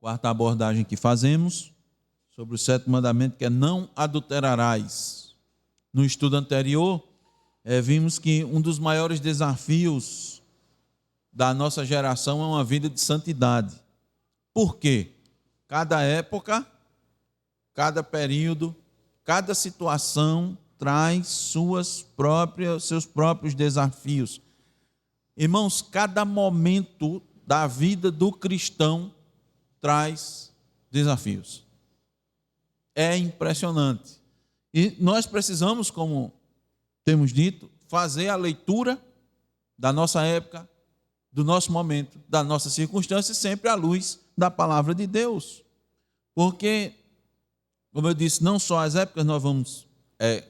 Quarta abordagem que fazemos sobre o sétimo mandamento, que é não adulterarás. No estudo anterior, vimos que um dos maiores desafios da nossa geração é uma vida de santidade. Por quê? Cada época, cada período, cada situação traz seus próprios desafios. Irmãos, cada momento da vida do cristão traz desafios. É impressionante. E nós precisamos, como temos dito, fazer a leitura da nossa época, do nosso momento, da nossa circunstância, sempre à luz da palavra de Deus. Porque, como eu disse, não só as épocas nós vamos,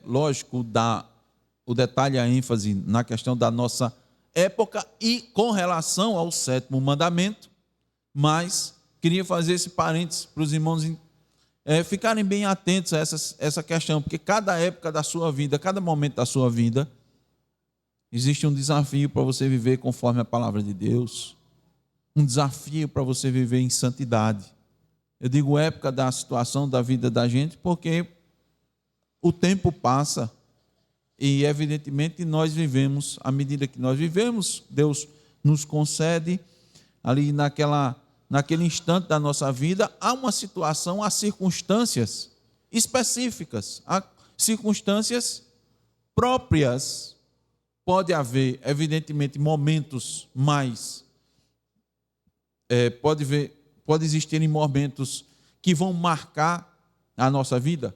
lógico, dar o detalhe, a ênfase na questão da nossa época e com relação ao sétimo mandamento, mas queria fazer esse parênteses para os irmãos ficarem bem atentos a essa questão, porque cada época da sua vida, cada momento da sua vida, existe um desafio para você viver conforme a palavra de Deus, um desafio para você viver em santidade. Eu digo época da situação da vida da gente, porque o tempo passa e, evidentemente, nós vivemos, à medida que nós vivemos, Deus nos concede, ali naquele instante da nossa vida, há uma situação, há circunstâncias específicas, há circunstâncias próprias. Pode haver, evidentemente, momentos mais... Pode existirem momentos que vão marcar a nossa vida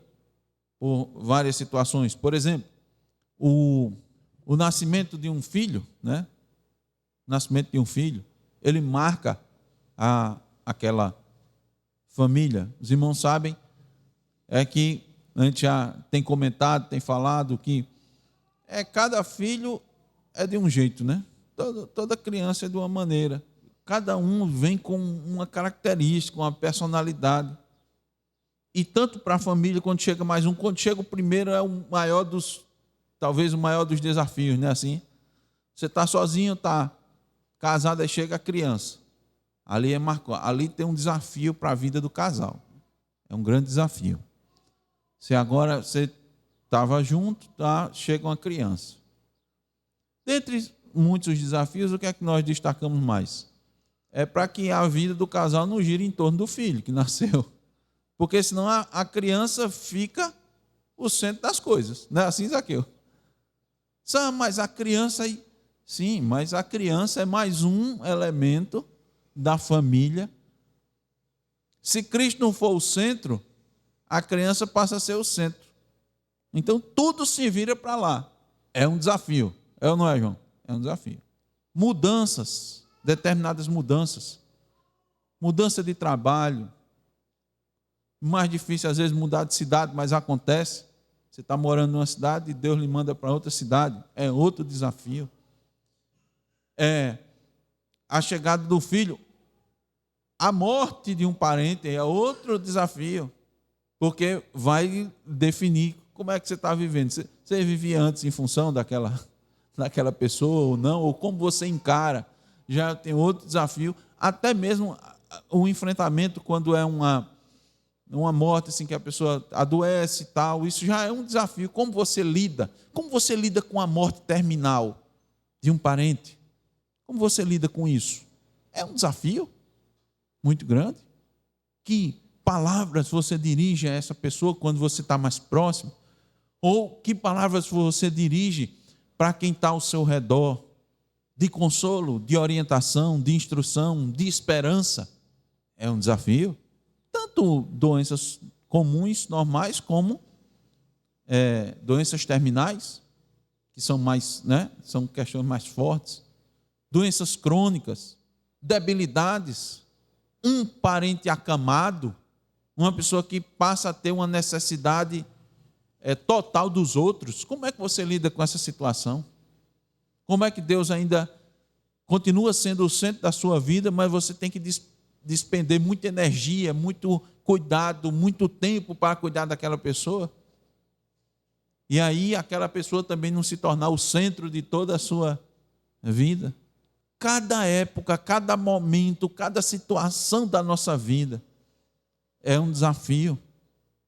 por várias situações. Por exemplo, o nascimento de um filho, né? O nascimento de um filho, ele marca aquela família. Os irmãos sabem, que a gente já tem comentado, tem falado que cada filho é de um jeito, né? Toda criança é de uma maneira. Cada um vem com uma característica, uma personalidade. E tanto para a família, quando chega mais um, quando chega o primeiro, talvez o maior dos desafios, né? Assim, você está sozinho, está casado, aí chega a criança. Ali tem um desafio para a vida do casal. É um grande desafio. Se agora você estava junto, chega uma criança. Dentre muitos desafios, o que é que nós destacamos mais? É para que a vida do casal não gire em torno do filho que nasceu. Porque senão a criança fica o centro das coisas. Não é assim, Zaqueu? Mas a criança... Sim, mas a criança é mais um elemento da família. Se Cristo não for o centro, a criança passa a ser o centro. Então, tudo se vira para lá. É um desafio. É ou não é, João? É um desafio. Mudanças, determinadas mudanças. Mudança de trabalho. Mais difícil, às vezes, mudar de cidade, mas acontece. Você está morando numa cidade e Deus lhe manda para outra cidade. É outro desafio. A chegada do filho. A morte de um parente é outro desafio. Porque vai definir como é que você está vivendo. Você vivia antes em função daquela pessoa ou não, ou como você encara. Já tem outro desafio. Até mesmo o enfrentamento quando é uma morte, assim, que a pessoa adoece e tal, isso já é um desafio. Como você lida? Como você lida com a morte terminal de um parente? Como você lida com isso? É um desafio muito grande. Que palavras você dirige a essa pessoa quando você está mais próximo? Ou que palavras você dirige para quem está ao seu redor? De consolo, de orientação, de instrução, de esperança? É um desafio. Tanto doenças comuns, normais, como doenças terminais, que são mais, né, são questões mais fortes, doenças crônicas, debilidades, um parente acamado, uma pessoa que passa a ter uma necessidade total dos outros. Como é que você lida com essa situação? Como é que Deus ainda continua sendo o centro da sua vida, mas você tem que despender muita energia, muito cuidado, muito tempo para cuidar daquela pessoa? E aí aquela pessoa também não se tornar o centro de toda a sua vida? Cada época, cada momento, cada situação da nossa vida é um desafio.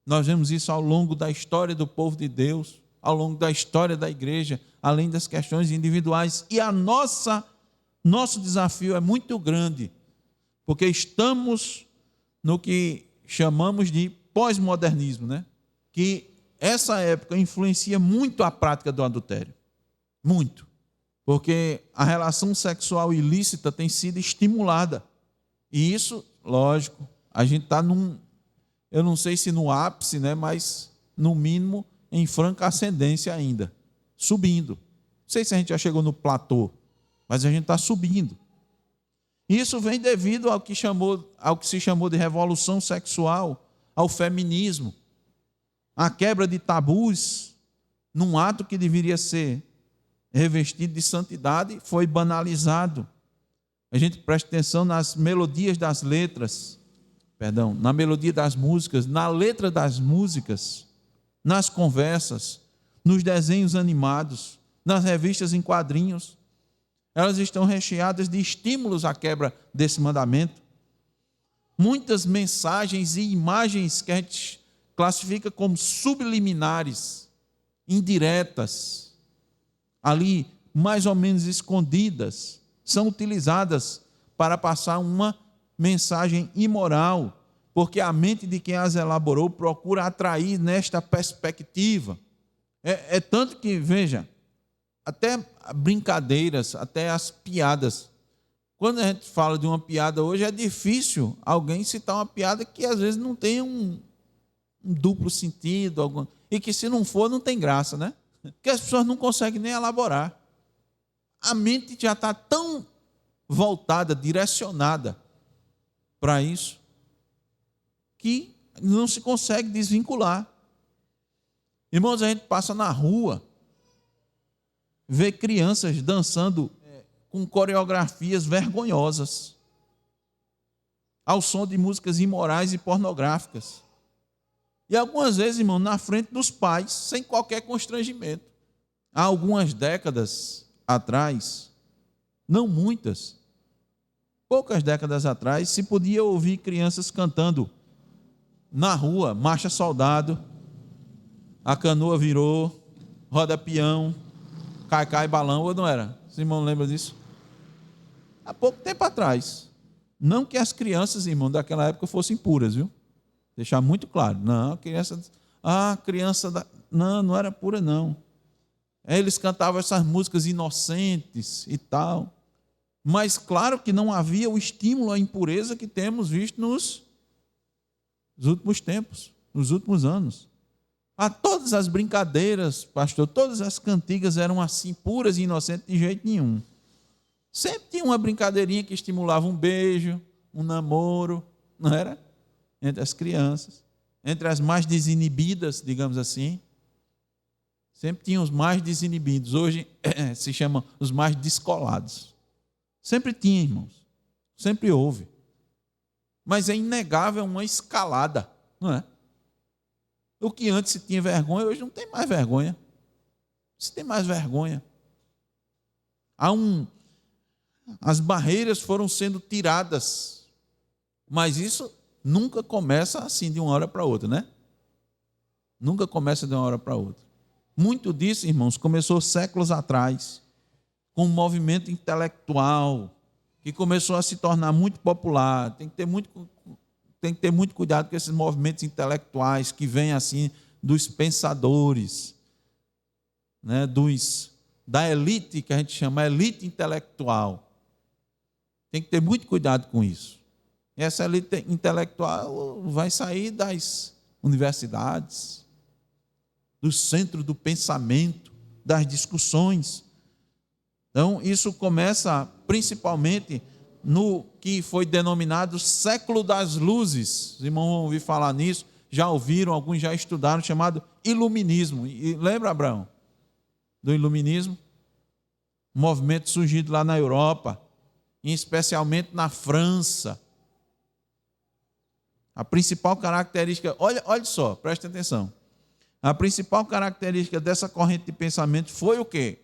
Nós vemos isso ao longo da história do povo de Deus, ao longo da história da igreja, além das questões individuais. E nosso desafio é muito grande, porque estamos no que chamamos de pós-modernismo, né? Que essa época influencia muito a prática do adultério. Muito. Porque a relação sexual ilícita tem sido estimulada. E isso, lógico, a gente está eu não sei se no ápice, né, mas no mínimo em franca ascendência ainda, subindo. Não sei se a gente já chegou no platô, mas a gente está subindo. Isso vem devido ao que se chamou de revolução sexual, ao feminismo, à quebra de tabus, num ato que deveria ser revestido de santidade, foi banalizado. A gente presta atenção nas melodias das letras, na melodia das músicas, na letra das músicas, nas conversas, nos desenhos animados, nas revistas em quadrinhos. Elas estão recheadas de estímulos à quebra desse mandamento. Muitas mensagens e imagens que a gente classifica como subliminares, indiretas, ali mais ou menos escondidas, são utilizadas para passar uma mensagem imoral, porque a mente de quem as elaborou procura atrair nesta perspectiva. É tanto que, veja, até brincadeiras, até as piadas. Quando a gente fala de uma piada hoje, é difícil alguém citar uma piada que às vezes não tem um duplo sentido, e que se não for, não tem graça, né? Porque as pessoas não conseguem nem elaborar. A mente já está tão voltada, direcionada para isso, que não se consegue desvincular. Irmãos, a gente passa na rua, vê crianças dançando com coreografias vergonhosas, ao som de músicas imorais e pornográficas. E algumas vezes, irmão, na frente dos pais, sem qualquer constrangimento. Há algumas décadas atrás, não muitas, poucas décadas atrás, se podia ouvir crianças cantando na rua, Marcha Soldado, A Canoa Virou, Roda Peão, Cai Balão, ou não era? Os irmãos lembram disso? Há pouco tempo atrás. Não que as crianças, irmão, daquela época fossem puras, viu? Deixar muito claro. Não, não era pura, não. Eles cantavam essas músicas inocentes e tal. Mas claro que não havia o estímulo à impureza que temos visto nos últimos tempos, nos últimos anos. Todas as brincadeiras, pastor, todas as cantigas eram assim, puras e inocentes de jeito nenhum. Sempre tinha uma brincadeirinha que estimulava um beijo, um namoro, não era? Entre as crianças, entre as mais desinibidas, digamos assim. Sempre tinha os mais desinibidos, hoje se chamam os mais descolados. Sempre tinha, irmãos. Sempre houve. Mas é inegável uma escalada, não é? O que antes se tinha vergonha, hoje não tem mais vergonha. Se tem mais vergonha. As barreiras foram sendo tiradas. Mas isso nunca começa assim de uma hora para outra, né? Nunca começa de uma hora para outra. Muito disso, irmãos, começou séculos atrás, com um movimento intelectual que começou a se tornar muito popular. Tem que ter muito cuidado com esses movimentos intelectuais que vêm assim dos pensadores, né, da elite, que a gente chama elite intelectual. Tem que ter muito cuidado com isso. E essa elite intelectual vai sair das universidades, do centro do pensamento, das discussões. Então, isso começa principalmente no que foi denominado século das luzes. Os irmãos vão ouvir falar nisso, já ouviram, alguns já estudaram, chamado iluminismo. E lembra, Abraão, do iluminismo? Um movimento surgido lá na Europa, e especialmente na França. A principal característica, olha só, preste atenção. A principal característica dessa corrente de pensamento foi o quê?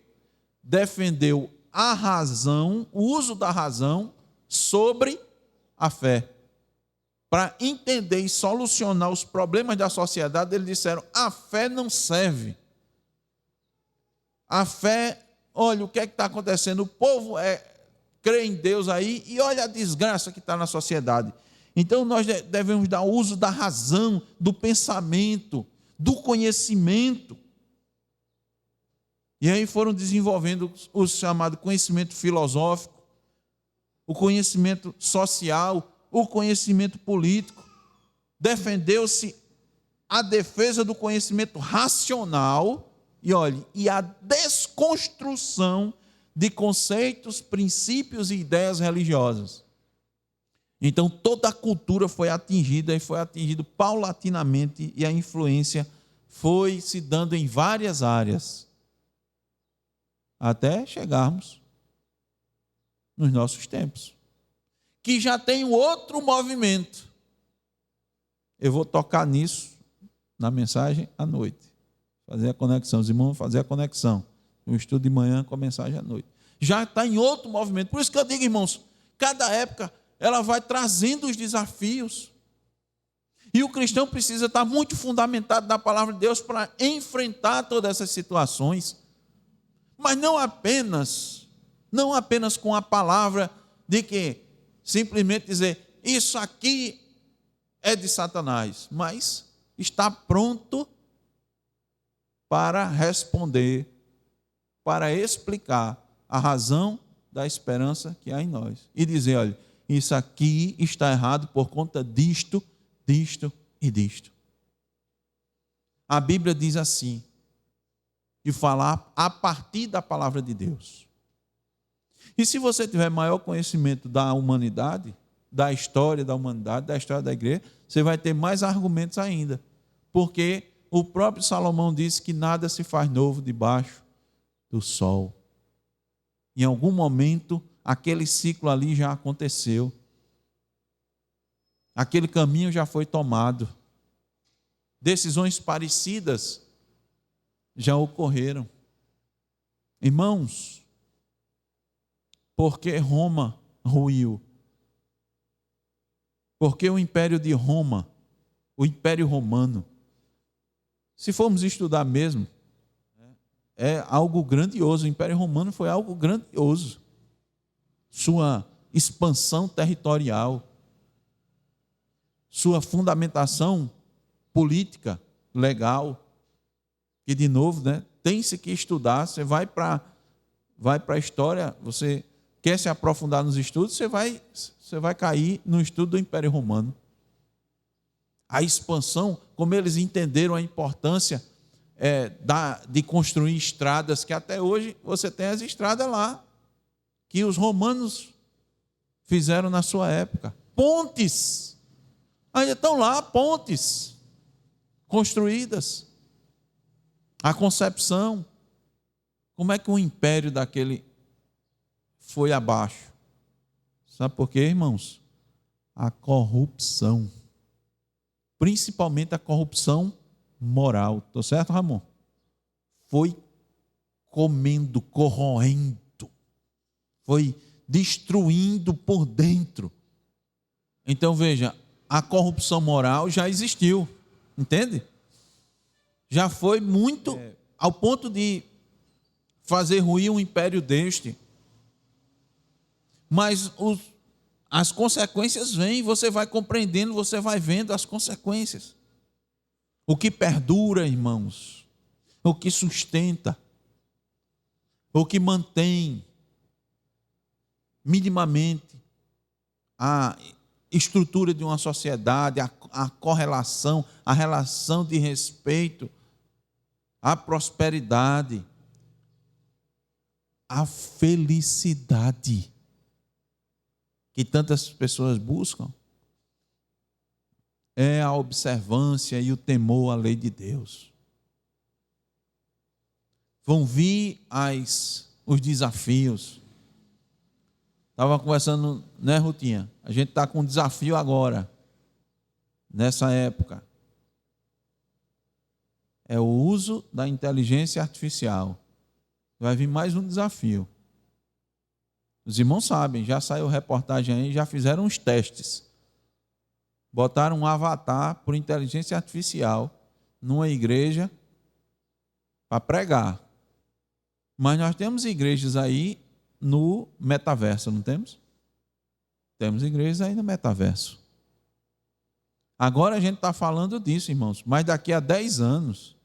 Defendeu a razão, o uso da razão sobre a fé. para entender e solucionar os problemas da sociedade, eles disseram: a fé não serve. A fé, olha o que é que está acontecendo, o povo crê em Deus aí, e olha a desgraça que está na sociedade. Então nós devemos dar uso da razão, do pensamento, do conhecimento. E aí foram desenvolvendo o chamado conhecimento filosófico, o conhecimento social, o conhecimento político. Defendeu-se a defesa do conhecimento racional e, olhe, e a desconstrução de conceitos, princípios e ideias religiosas. Então toda a cultura foi atingida e foi atingido paulatinamente, e a influência foi se dando em várias áreas, até chegarmos nos nossos tempos, que já tem um outro movimento. Eu vou tocar nisso na mensagem à noite, fazer a conexão, os irmãos vão fazer a conexão, o estudo de manhã com a mensagem à noite. Já está em outro movimento. Por isso que eu digo, irmãos, cada época ela vai trazendo os desafios, e o cristão precisa estar muito fundamentado na palavra de Deus para enfrentar todas essas situações, mas não apenas com a palavra de que simplesmente dizer isso aqui é de Satanás, mas está pronto para responder, para explicar a razão da esperança que há em nós e dizer: olha, isso aqui está errado por conta disto, disto e disto. A Bíblia diz assim, e falar a partir da palavra de Deus. E se você tiver maior conhecimento da humanidade, da história da humanidade, da história da igreja, você vai ter mais argumentos ainda, porque o próprio Salomão disse que nada se faz novo debaixo do sol. Em algum momento, aquele ciclo ali já aconteceu. Aquele caminho já foi tomado. Decisões parecidas já ocorreram. Irmãos, porque Roma ruiu? Porque o Império de Roma, o Império Romano, se formos estudar mesmo, é algo grandioso. O Império Romano foi algo grandioso. Sua expansão territorial, sua fundamentação política, legal, que de novo, tem-se que estudar. Você vai para a história, você quer se aprofundar nos estudos, você vai cair no estudo do Império Romano. A expansão, como eles entenderam a importância de construir estradas, que até hoje você tem as estradas lá, que os romanos fizeram na sua época. Pontes, ainda estão lá, pontes construídas. A concepção, como é que o império daquele foi abaixo? Sabe por quê, irmãos? A corrupção, principalmente a corrupção moral. Estou certo, Ramon? Foi comendo, corroendo, foi destruindo por dentro. Então veja, a corrupção moral já existiu, entende? Já foi muito ao ponto de fazer ruir um império deste. Mas as consequências vêm, você vai compreendendo, você vai vendo as consequências. O que perdura, irmãos, o que sustenta, o que mantém minimamente a estrutura de uma sociedade, a correlação, a relação de respeito, a prosperidade, a felicidade que tantas pessoas buscam, é a observância e o temor à lei de Deus. Vão vir os desafios. Estava conversando, né, Rutinha? A gente está com um desafio agora, nessa época. É o uso da inteligência artificial. Vai vir mais um desafio. Os irmãos sabem, já saiu reportagem aí, já fizeram uns testes. Botaram um avatar por inteligência artificial numa igreja para pregar. Mas nós temos igrejas aí no metaverso, não temos? Temos igrejas aí no metaverso. Agora a gente está falando disso, irmãos, mas daqui a 10 anos,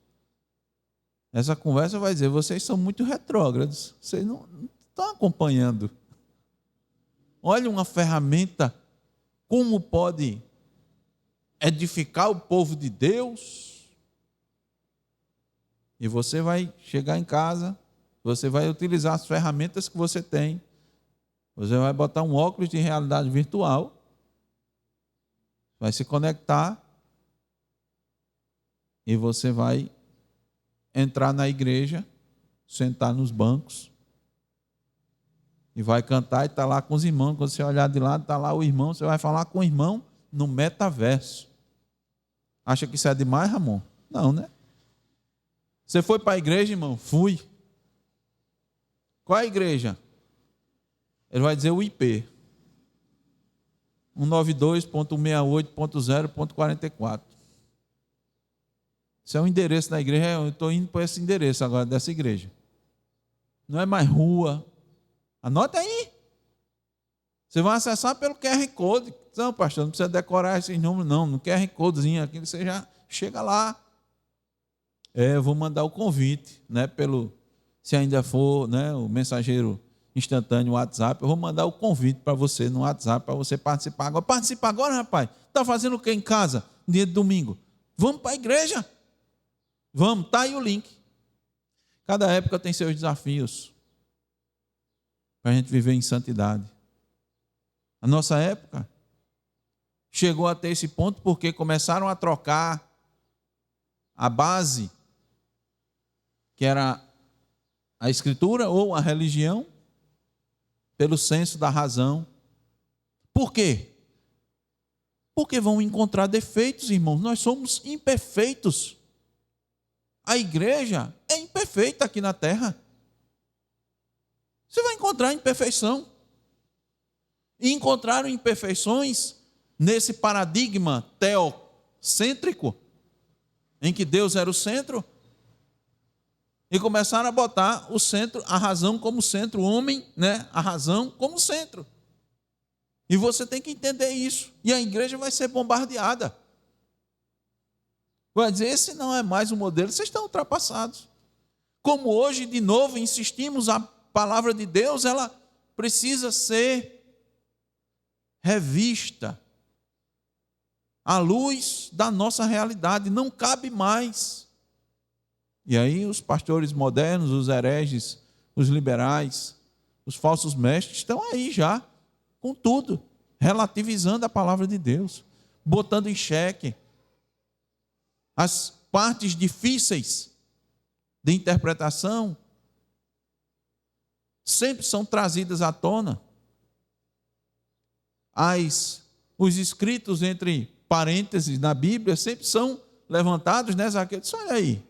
essa conversa vai dizer, vocês são muito retrógrados, vocês não estão acompanhando. Olha uma ferramenta, como pode edificar o povo de Deus. E você vai chegar em casa, você vai utilizar as ferramentas que você tem, você vai botar um óculos de realidade virtual, vai se conectar e você vai entrar na igreja, sentar nos bancos e vai cantar e está lá com os irmãos. Quando você olhar de lado, está lá o irmão, você vai falar com o irmão no metaverso. Acha que isso é demais, Ramon? Não, né? Você foi para a igreja, irmão? Fui. Qual é a igreja? Ele vai dizer o IP. 192.168.0.44. Esse é o endereço da igreja. Eu estou indo para esse endereço agora, dessa igreja. Não é mais rua. Anota aí. Você vai acessar pelo QR Code. Não, pastor, não precisa decorar esses números, não. No QR Codezinho aqui, você já chega lá. Eu vou mandar o convite, né? Se ainda for, né, o mensageiro instantâneo WhatsApp, eu vou mandar o convite para você no WhatsApp, para você participar agora. Participa agora, rapaz. Está fazendo o que em casa, no dia de domingo? Vamos para a igreja? Vamos, está aí o link. Cada época tem seus desafios para a gente viver em santidade. A nossa época chegou até esse ponto porque começaram a trocar a base, que era a escritura ou a religião, pelo senso da razão. Por quê? Porque vão encontrar defeitos, irmãos. Nós somos imperfeitos. A igreja é imperfeita aqui na terra. Você vai encontrar imperfeição. E encontraram imperfeições nesse paradigma teocêntrico, em que Deus era o centro, e começaram a botar o centro, a razão como centro, o homem, né, a razão como centro. E você tem que entender isso. E a igreja vai ser bombardeada. Vai dizer, esse não é mais o modelo, vocês estão ultrapassados. Como hoje, de novo, insistimos, a palavra de Deus, ela precisa ser revista à luz da nossa realidade, não cabe mais. E aí os pastores modernos, os hereges, os liberais, os falsos mestres estão aí já, com tudo, relativizando a palavra de Deus, botando em xeque as partes difíceis de interpretação, sempre são trazidas à tona. Os escritos entre parênteses na Bíblia sempre são levantados, né, Zaqueu? Disse, olha aí,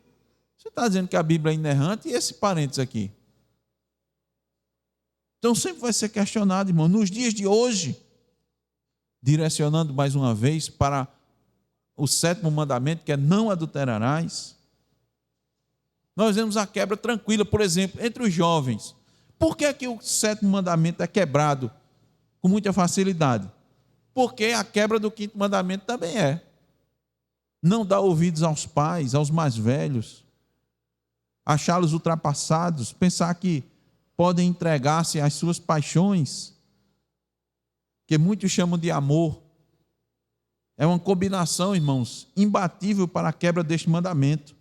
você está dizendo que a Bíblia é inerrante e esse parênteses aqui? Então sempre vai ser questionado, irmão. Nos dias de hoje, direcionando mais uma vez para o 7º mandamento, que é não adulterarás, nós vemos a quebra tranquila, por exemplo, entre os jovens. Por que o 7º mandamento é quebrado com muita facilidade? Porque a quebra do 5º mandamento também é. Não dar ouvidos aos pais, aos mais velhos, achá-los ultrapassados, pensar que podem entregar-se às suas paixões, que muitos chamam de amor. É uma combinação, irmãos, imbatível para a quebra deste mandamento.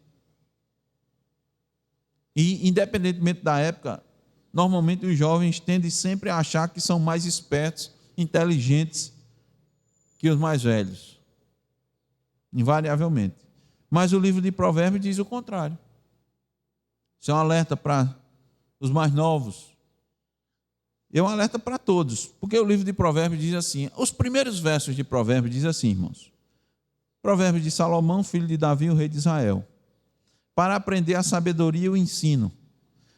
E, independentemente da época, normalmente os jovens tendem sempre a achar que são mais espertos, inteligentes que os mais velhos. Invariavelmente. Mas o livro de Provérbios diz o contrário. Isso é um alerta para os mais novos. É um alerta para todos. Porque o livro de Provérbios diz assim, os primeiros versos de Provérbios diz assim, irmãos. Provérbios de Salomão, filho de Davi, o rei de Israel. Para aprender a sabedoria e o ensino,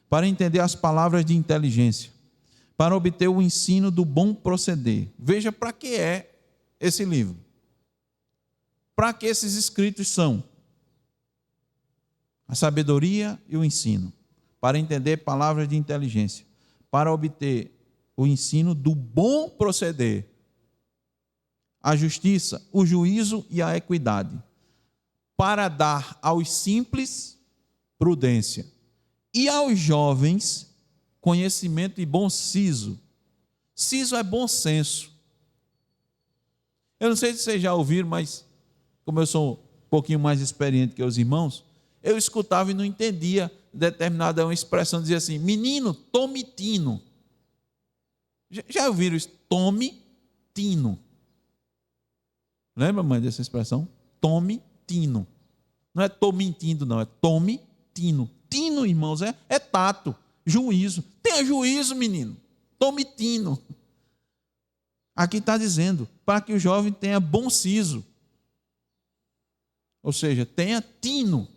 para entender as palavras de inteligência, para obter o ensino do bom proceder. Veja para que é esse livro. Para que esses escritos são? A sabedoria e o ensino, para entender palavras de inteligência, para obter o ensino do bom proceder, a justiça, o juízo e a equidade, para dar aos simples prudência e aos jovens conhecimento e bom siso. Siso é bom senso. Eu não sei se vocês já ouviram, mas como eu sou um pouquinho mais experiente que os irmãos, eu escutava e não entendia determinada expressão, dizia assim: menino, tome tino. Já ouviram isso? Tome tino. Lembra, mãe, dessa expressão? Tome tino. Não é tô mentindo, não, é tome tino. Tino, irmãos, é tato, juízo. Tenha juízo, menino. Tome tino. Aqui está dizendo, para que o jovem tenha bom siso. Ou seja, tenha tino.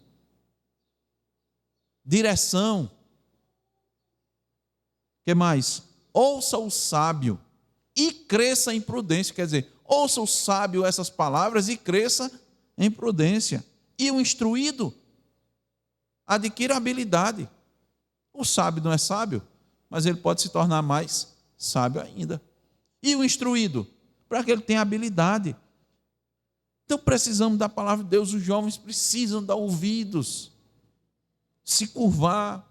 Direção. O que mais? Ouça o sábio e cresça em prudência. Quer dizer, ouça o sábio essas palavras e cresça em prudência. E o instruído adquira habilidade. O sábio não é sábio, mas ele pode se tornar mais sábio ainda. E o instruído? Para que ele tenha habilidade. Então precisamos da palavra de Deus. Os jovens precisam dar ouvidos, se curvar.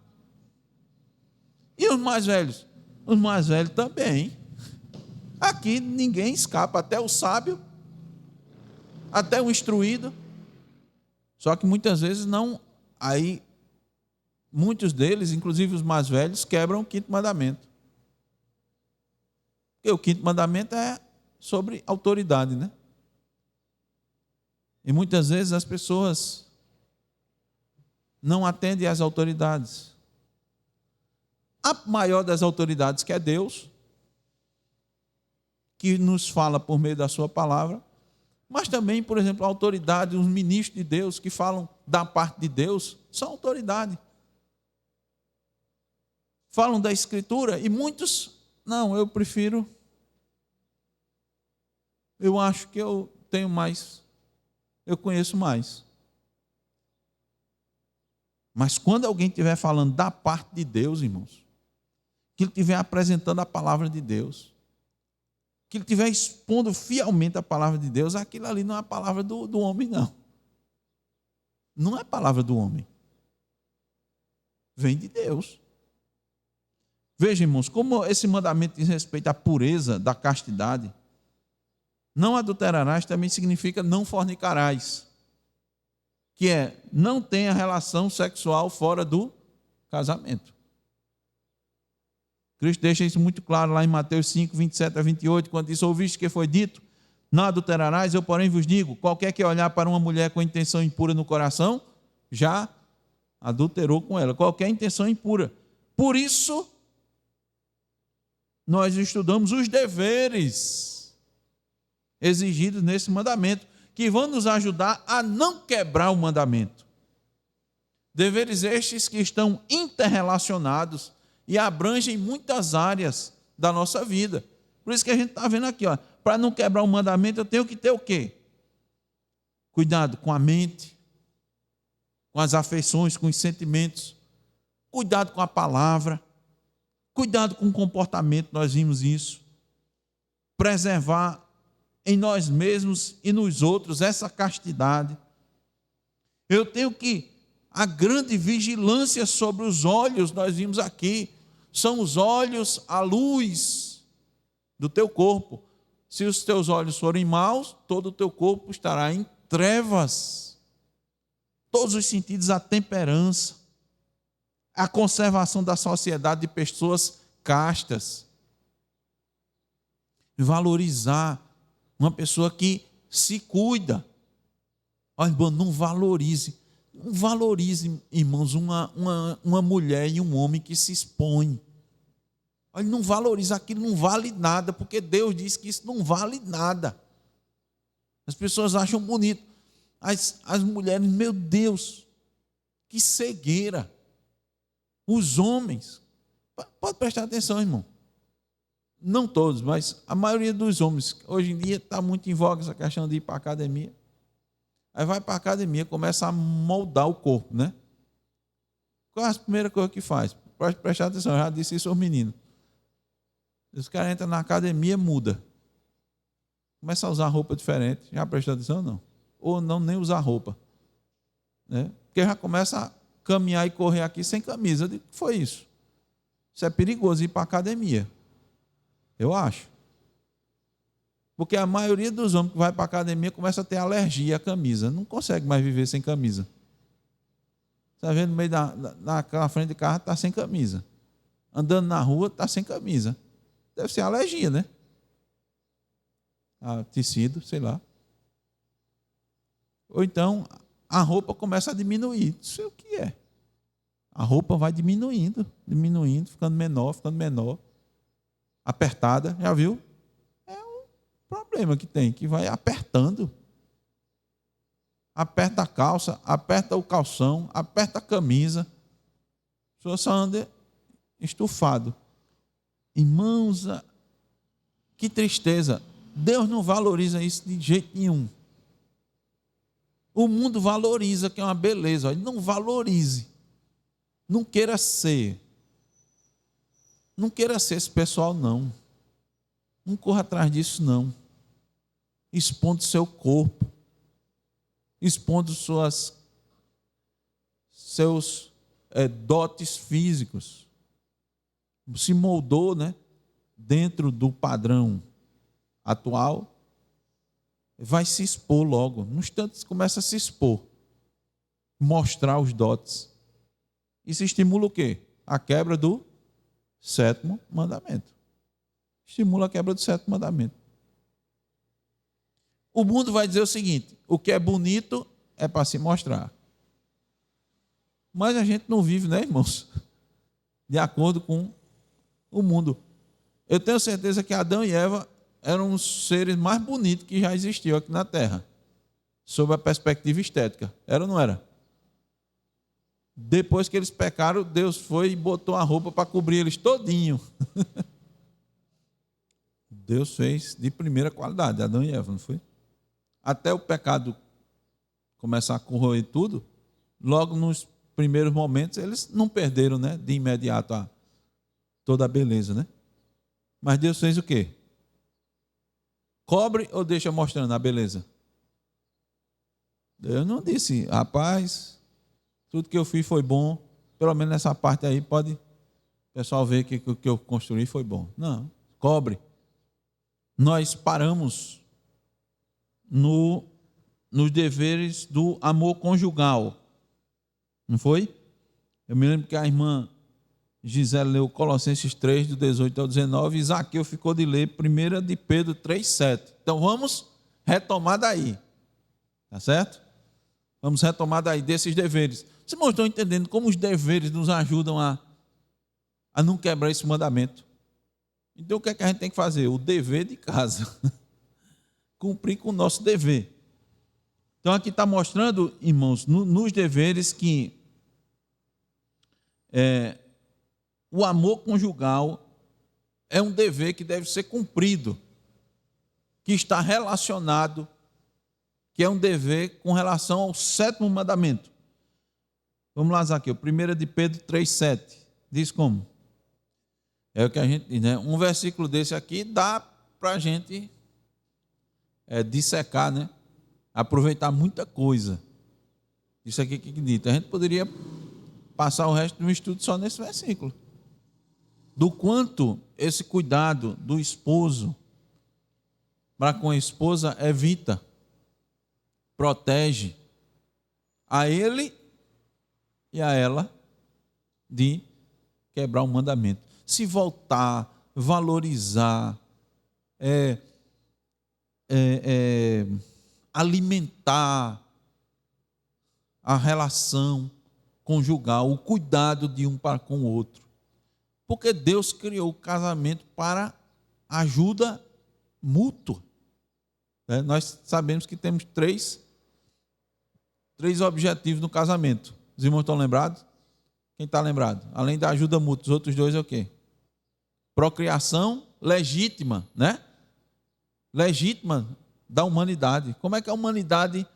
E os mais velhos? Os mais velhos também. Aqui ninguém escapa, até o sábio, até o instruído. Só que muitas vezes não, aí muitos deles, inclusive os mais velhos, quebram o quinto mandamento. Porque o quinto mandamento é sobre autoridade, né? E muitas vezes as pessoas não atendem às autoridades. A maior das autoridades, que é Deus, que nos fala por meio da sua palavra, mas também, por exemplo, a autoridade, os ministros de Deus que falam da parte de Deus, são autoridade. Falam da Escritura e muitos, não, eu prefiro, eu acho que eu tenho mais, eu conheço mais. Mas quando alguém estiver falando da parte de Deus, irmãos, que ele estiver apresentando a palavra de Deus, que ele estiver expondo fielmente a palavra de Deus, aquilo ali não é a palavra do homem, não. Não é a palavra do homem. Vem de Deus. Veja, irmãos, como esse mandamento diz respeito à pureza da castidade. Não adulterarás também significa não fornicarás, que é não tenha relação sexual fora do casamento. Cristo deixa isso muito claro lá em Mateus 5, 27 a 28, quando diz: ouviste que foi dito, não adulterarás, eu porém vos digo, qualquer que olhar para uma mulher com intenção impura no coração, já adulterou com ela, qualquer intenção impura. Por isso, nós estudamos os deveres exigidos nesse mandamento, que vão nos ajudar a não quebrar o mandamento. Deveres estes que estão interrelacionados e abrangem muitas áreas da nossa vida. Por isso que a gente está vendo aqui, para não quebrar o mandamento, eu tenho que ter o quê? Cuidado com a mente, com as afeições, com os sentimentos, cuidado com a palavra, cuidado com o comportamento, nós vimos isso. Preservar em nós mesmos e nos outros essa castidade. Eu tenho que a grande vigilância sobre os olhos, nós vimos aqui, são os olhos a luz do teu corpo. Se os teus olhos forem maus, todo o teu corpo estará em trevas. Todos os sentidos, a temperança, a conservação da sociedade de pessoas castas. Valorizar uma pessoa que se cuida. Olha, irmão, não valorize, irmãos, uma mulher e um homem que se expõem. Olha, não valoriza, aquilo não vale nada, porque Deus diz que isso não vale nada. As pessoas acham bonito. As mulheres, meu Deus, que cegueira. Os homens, pode prestar atenção, irmão. Não todos, mas a maioria dos homens, hoje em dia está muito em voga essa questão de ir para a academia. Aí vai para a academia, começa a moldar o corpo, né? Qual é a primeira coisa que faz? Pode prestar atenção, eu já disse isso aos meninos. Os caras entram na academia, muda. Começa a usar roupa diferente. Já prestou atenção ou não? Ou não, nem usar roupa. Né? Porque já começa a caminhar e correr aqui sem camisa. Eu digo, o que foi isso? Isso é perigoso ir para a academia. Eu acho. Porque a maioria dos homens que vai para a academia começa a ter alergia à camisa. Não consegue mais viver sem camisa. Você vê no meio na frente de carro, está sem camisa. Andando na rua, está sem camisa. Deve ser alergia, né? A tecido, sei lá. Ou então, a roupa começa a diminuir. Não sei o que é. A roupa vai diminuindo, ficando menor. Apertada, já viu? É um problema que tem, que vai apertando. Aperta a calça, aperta o calção, aperta a camisa. A pessoa só anda estufado. Irmãos, que tristeza. Deus não valoriza isso de jeito nenhum. O mundo valoriza, que é uma beleza. Ele não valorize. Não queira ser. Não queira ser esse pessoal, não. Não corra atrás disso, não. Expondo seu corpo. Expondo seus dotes físicos. Se moldou, né, dentro do padrão atual, vai se expor logo. No instante começa a se expor, mostrar os dotes. Isso estimula o quê? A quebra do 7º mandamento. Estimula a quebra do 7º mandamento. O mundo vai dizer o seguinte: o que é bonito é para se mostrar. Mas a gente não vive, né, irmãos? De acordo com o mundo. Eu tenho certeza que Adão e Eva eram os seres mais bonitos que já existiam aqui na Terra, sob a perspectiva estética. Era ou não era? Depois que eles pecaram, Deus foi e botou a roupa para cobrir eles todinho. Deus fez de primeira qualidade, Adão e Eva, não foi? Até o pecado começar a corroer tudo, logo nos primeiros momentos, eles não perderam, né, de imediato toda a beleza, né? Mas Deus fez o quê? Cobre ou deixa mostrando a beleza? Deus não disse, rapaz, tudo que eu fiz foi bom, pelo menos nessa parte aí pode o pessoal ver que o que eu construí foi bom. Não, cobre. Nós paramos nos deveres do amor conjugal, não foi? Eu me lembro que a irmã Gisele leu Colossenses 3, do 18 ao 19, e Zaqueu ficou de ler 1 de Pedro 3, 7. Então vamos retomar daí, tá certo? Vamos retomar daí desses deveres. Vocês não estão entendendo como os deveres nos ajudam a não quebrar esse mandamento. Então o que é que a gente tem que fazer? O dever de casa. Cumprir com o nosso dever. Então aqui está mostrando, irmãos, nos deveres que o amor conjugal é um dever que deve ser cumprido, que está relacionado, que é um dever com relação ao 7º mandamento. Vamos lá, Zaqueu, 1 de Pedro 3,7. Diz como? É o que a gente diz, né? Um versículo desse aqui dá para a gente dissecar, né? Aproveitar muita coisa. Isso aqui que dito. A gente poderia passar o resto do estudo só nesse versículo. Do quanto esse cuidado do esposo para com a esposa evita, protege a ele e a ela de quebrar o mandamento. Se voltar, valorizar, alimentar a relação conjugal, o cuidado de um para com o outro. Porque Deus criou o casamento para ajuda mútua. Nós sabemos que temos três objetivos no casamento. Os irmãos estão lembrados? Quem está lembrado? Além da ajuda mútua, os outros dois é o quê? Procriação legítima, né? Legítima da humanidade. Como é que a humanidade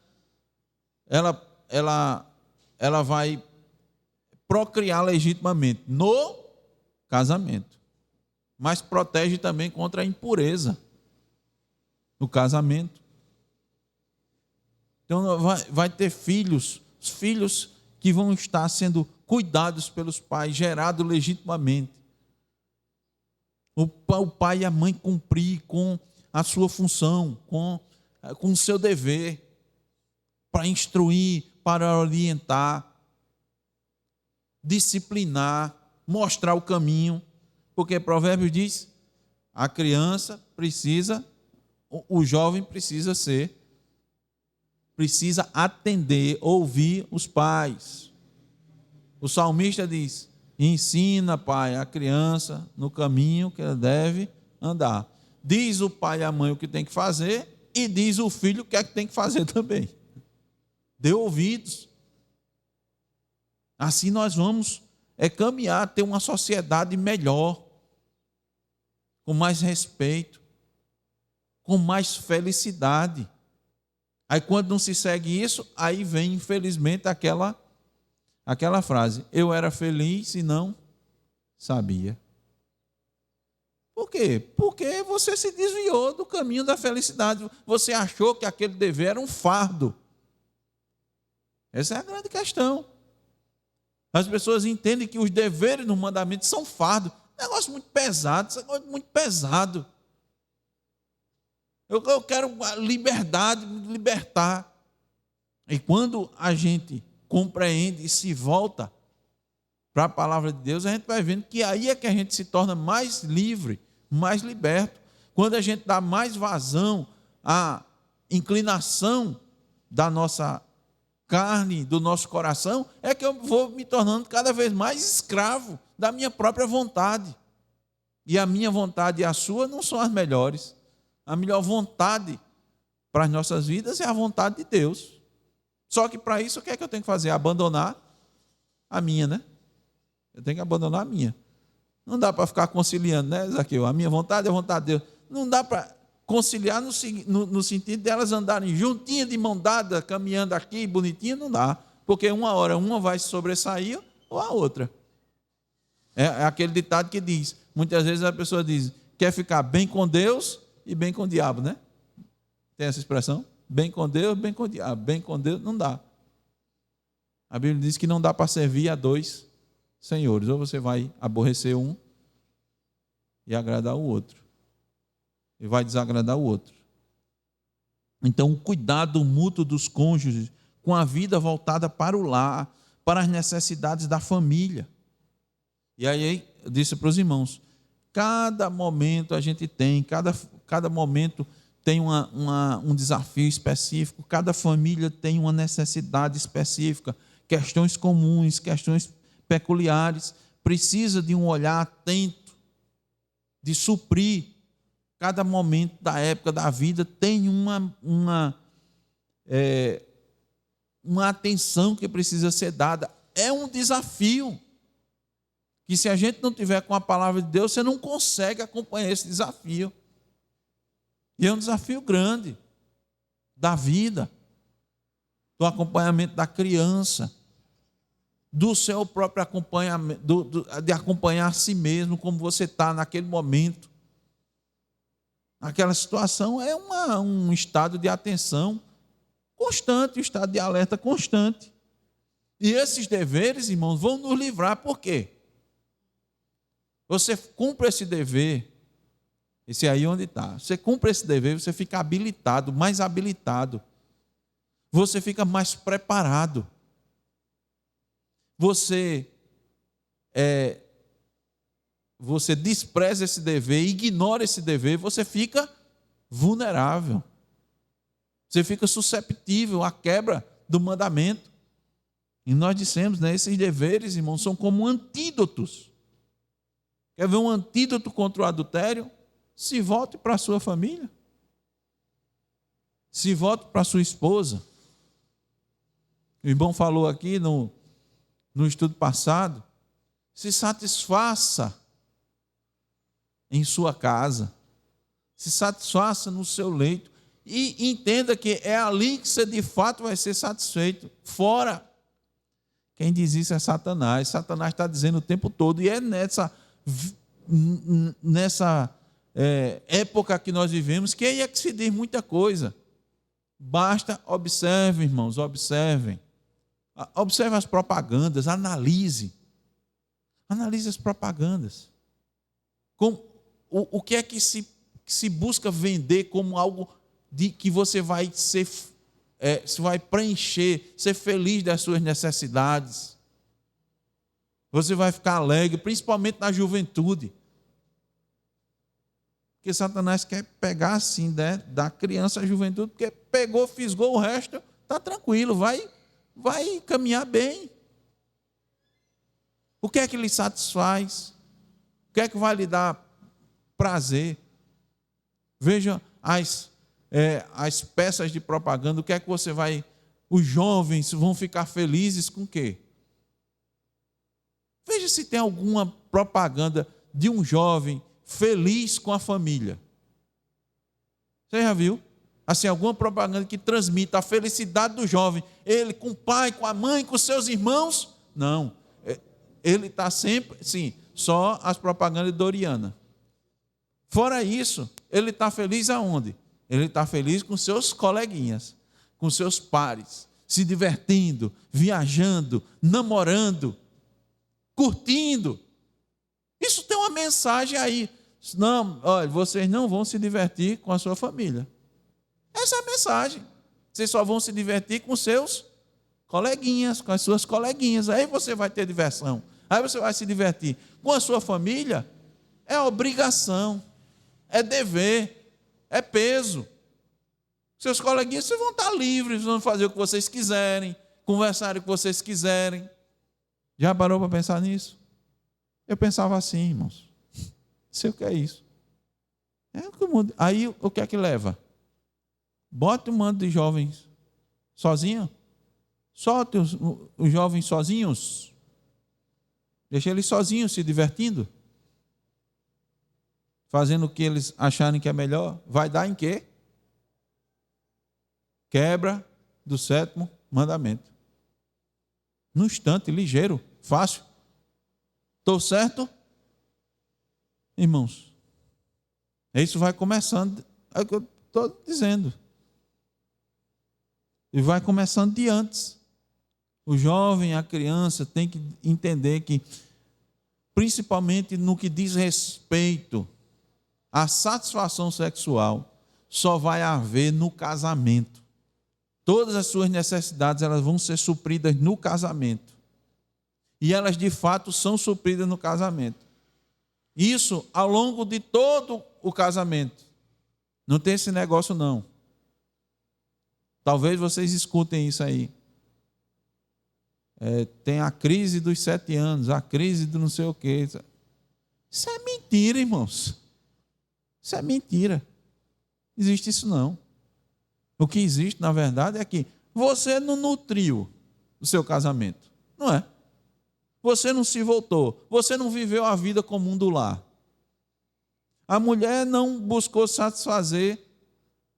ela vai procriar legitimamente no casamento, mas protege também contra a impureza no casamento. Então vai ter filhos, os filhos que vão estar sendo cuidados pelos pais, gerados legitimamente. O pai e a mãe cumprir com a sua função, com o seu dever, para instruir, para orientar, disciplinar, mostrar o caminho, porque Provérbios diz, a criança precisa, o jovem precisa atender, ouvir os pais. O salmista diz, ensina, pai, a criança no caminho que ela deve andar. Diz o pai e a mãe o que tem que fazer e diz o filho o que é que tem que fazer também. Dê ouvidos. Assim nós vamos caminhar, ter uma sociedade melhor, com mais respeito, com mais felicidade. Aí quando não se segue isso, aí vem infelizmente aquela frase, eu era feliz e não sabia. Por quê? Porque você se desviou do caminho da felicidade, você achou que aquele dever era um fardo. Essa é a grande questão. As pessoas entendem que os deveres no mandamento são fardo. Negócio muito pesado, muito pesado. Eu quero a liberdade, me libertar. E quando a gente compreende e se volta para a palavra de Deus, a gente vai vendo que aí é que a gente se torna mais livre, mais liberto. Quando a gente dá mais vazão à inclinação da nossa carne, do nosso coração, é que eu vou me tornando cada vez mais escravo da minha própria vontade. E a minha vontade e a sua não são as melhores. A melhor vontade para as nossas vidas é a vontade de Deus. Só que para isso, o que é que eu tenho que fazer? Abandonar a minha, né? Eu tenho que abandonar a minha. Não dá para ficar conciliando, né, Zaqueu? A minha vontade é a vontade de Deus. Não dá para conciliar no sentido de elas andarem juntinhas, de mão dada, caminhando aqui, bonitinha, não dá. Porque uma hora uma vai se sobressair ou a outra. É aquele ditado que diz, muitas vezes a pessoa diz, quer ficar bem com Deus e bem com o diabo, né? Tem essa expressão? Bem com Deus, bem com o diabo. Bem com Deus, não dá. A Bíblia diz que não dá para servir a dois senhores. Ou você vai aborrecer um e agradar o outro. E vai desagradar o outro. Então, o cuidado mútuo dos cônjuges com a vida voltada para o lar, para as necessidades da família. E aí, eu disse para os irmãos, cada momento a gente tem, cada momento tem um desafio específico, cada família tem uma necessidade específica, questões comuns, questões peculiares, precisa de um olhar atento, de suprir. Cada momento da época da vida tem uma atenção que precisa ser dada. É um desafio que se a gente não tiver com a palavra de Deus, você não consegue acompanhar esse desafio. E é um desafio grande da vida, do acompanhamento da criança, do seu próprio acompanhamento, de acompanhar a si mesmo, como você está naquele momento. Aquela situação é um estado de atenção constante, um estado de alerta constante. E esses deveres, irmãos, vão nos livrar, por quê? Você cumpre esse dever, esse aí onde está. Você cumpre esse dever, você fica habilitado, mais habilitado. Você fica mais preparado. Você despreza esse dever, ignora esse dever, você fica vulnerável. Você fica susceptível à quebra do mandamento. E nós dissemos, né, esses deveres, irmãos, são como antídotos. Quer ver um antídoto contra o adultério? Se volte para a sua família. Se volte para a sua esposa. O irmão falou aqui no estudo passado, se satisfaça em sua casa, se satisfaça no seu leito, E entenda que é ali que você de fato vai ser satisfeito. Fora. Quem diz isso é Satanás. Satanás está dizendo o tempo todo. E é nessa época que nós vivemos que aí é que se diz muita coisa. Basta, observe, irmãos, observem. Observe as propagandas, analise. Analise as propagandas. O que é que se busca vender como algo que você vai ser, se vai preencher, ser feliz das suas necessidades. Você vai ficar alegre, principalmente na juventude. Porque Satanás quer pegar assim, da criança à juventude, porque pegou, fisgou, o resto está tranquilo, vai caminhar bem. O que é que lhe satisfaz? O que é que vai lhe dar prazer? Veja as peças de propaganda, o que é que você vai... Os jovens vão ficar felizes com o quê? Veja se tem alguma propaganda de um jovem feliz com a família. Você já viu? Assim, alguma propaganda que transmita a felicidade do jovem, ele com o pai, com a mãe, com os seus irmãos? Não. Ele está sempre, sim, só as propagandas de Doriana. Fora isso, ele está feliz aonde? Ele está feliz com seus coleguinhas, com seus pares, se divertindo, viajando, namorando, curtindo. Isso tem uma mensagem aí. Não, olha, vocês não vão se divertir com a sua família. Essa é a mensagem. Vocês só vão se divertir com seus coleguinhas, com as suas coleguinhas. Aí você vai ter diversão. Aí você vai se divertir. Com a sua família, é obrigação, é dever, é peso. Seus coleguinhas, vocês vão estar livres, vão fazer o que vocês quiserem, conversar o que vocês quiserem. Já parou para pensar nisso? Eu pensava assim, irmãos. Não sei o que é isso. É o que o mundo... Aí o que é que leva? Bota um mando de jovens sozinho. Solte os jovens sozinhos. Deixa eles sozinhos se divertindo. Fazendo o que eles acharem que é melhor. Vai dar em quê? Quebra do 7º mandamento. No instante, ligeiro, fácil. Estou certo? Irmãos, isso vai começando, é o que eu estou dizendo. E vai começando de antes. O jovem, a criança tem que entender que, principalmente no que diz respeito à satisfação sexual, só vai haver no casamento. Todas as suas necessidades elas vão ser supridas no casamento. E elas de fato são supridas no casamento. Isso ao longo de todo o casamento. Não tem esse negócio não. Talvez vocês escutem isso aí. Tem a crise dos 7 anos, a crise do não sei o quê. Isso é mentira, irmãos. Isso é mentira. Não existe isso não. O que existe, na verdade, é que você não nutriu o seu casamento. Não é? Você não se voltou. Você não viveu a vida comum do lar. A mulher não buscou satisfazer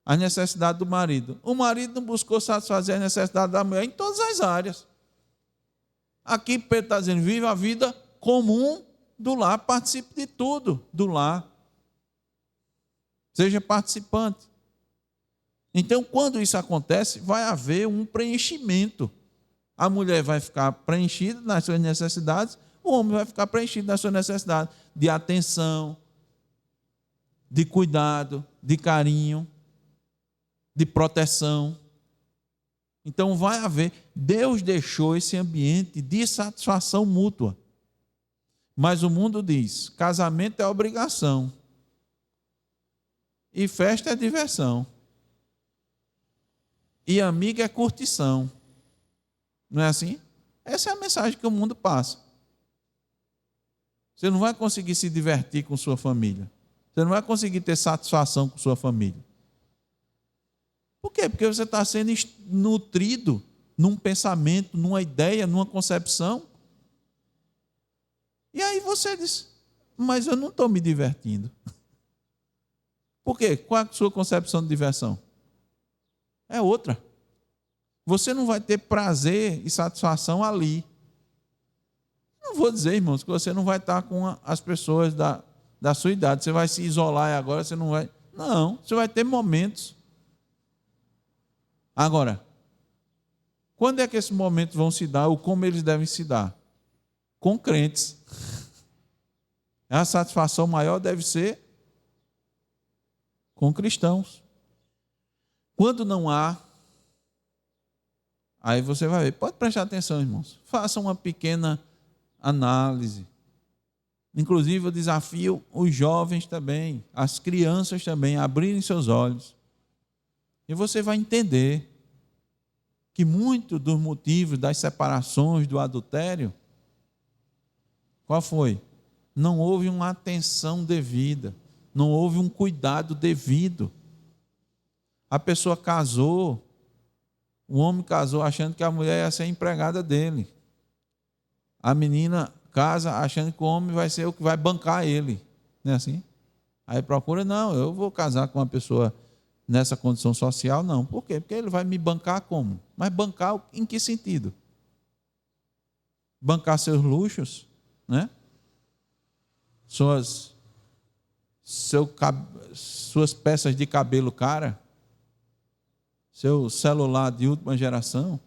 a necessidade do marido. O marido não buscou satisfazer a necessidade da mulher em todas as áreas. Aqui Pedro está dizendo, vive a vida comum do lar, participe de tudo do lar. Seja participante. Então, quando isso acontece, vai haver um preenchimento. A mulher vai ficar preenchida nas suas necessidades, o homem vai ficar preenchido nas suas necessidades de atenção, de cuidado, de carinho, de proteção. Então vai haver, Deus deixou esse ambiente de satisfação mútua. Mas o mundo diz, casamento é obrigação e festa é diversão e amigo é curtição. Não é assim? Essa é a mensagem que o mundo passa. Você não vai conseguir se divertir com sua família. Você não vai conseguir ter satisfação com sua família. Por quê? Porque você está sendo nutrido num pensamento, numa ideia, numa concepção. E aí você diz, mas eu não estou me divertindo. Por quê? Qual é a sua concepção de diversão? é outra. Você não vai ter prazer e satisfação ali. Não vou dizer, irmãos, que você não vai estar com as pessoas da sua idade. Você vai se isolar e agora você não vai... Não, você vai ter momentos. Agora, quando é que esses momentos vão se dar ou como eles devem se dar? Com crentes. A satisfação maior deve ser com cristãos. Quando não há, aí você vai ver. Pode prestar atenção, irmãos. Faça uma pequena análise. Inclusive, eu desafio os jovens também, as crianças também, a abrirem seus olhos. E você vai entender que muito dos motivos das separações, do adultério, qual foi? Não houve uma atenção devida, não houve um cuidado devido. A pessoa casou, o homem casou achando que a mulher ia ser empregada dele. A menina casa achando que o homem vai ser o que vai bancar ele. Não é assim? Aí procura, não, eu vou casar com uma pessoa nessa condição social, não. Por quê? Porque ele vai me bancar como? Mas bancar em que sentido? Bancar seus luxos, né? Suas peças de cabelo cara, seu celular de última geração.